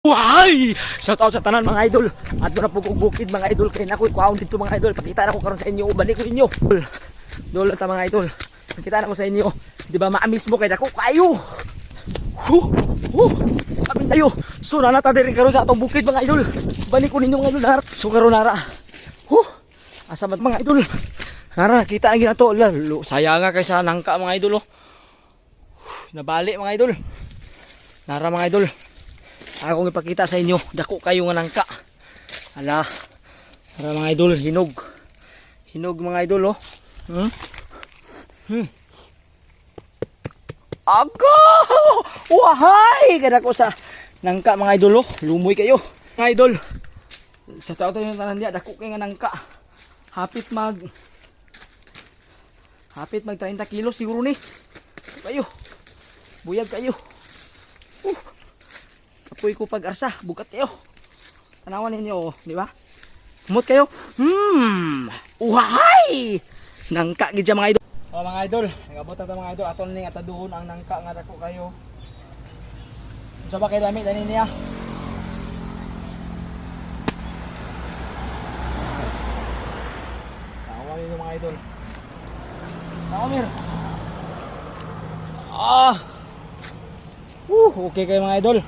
Why? Shout out sa tanan mga idol. At doon na po kong bukid mga idol. Kaya na ko ikuhaon dito mga idol. Pakita na ko karon sa inyo. Balik ko inyo. Dolo ta mga idol. Pakita na ko sa inyo. Di ba maamis mo kaya ako kayo. Sabi tayo. So nanata din karon sa atong bukid mga idol. Balik ko ninyo mga idol. Narap. So karon nara. Asamat mga idol. Nara nakita ang ginato. Lalo sayang nga kaysa nangka mga idol. Nabali mga idol. Nara mga idol. Akong ipakita sa inyo, dako kayo nga nangka. Ala, para mga idol, hinog. Hinog mga idol, oh. Aga! Wahay! Kada ko sa nangka mga idol, oh. Lumoy kayo. Mga idol, sa tao tayo ng tanan diya, dako kayo nga nangka. Hapit mag 30 kilos siguro ni. Kayo. Buyag kayo. Apoy ko pag-arsa, bukat kayo. Tanawan ninyo, di ba? Kumot kayo. Uhay! Nangka gid mga idol. Oh mga idol, nagabot ta mga idol aton ning ataduhon ang nangka nga dako kayo. Unsa ba kay dami tani niya? Tanawan ninyo mga idol. Tawamir. Okay kayo mga idol.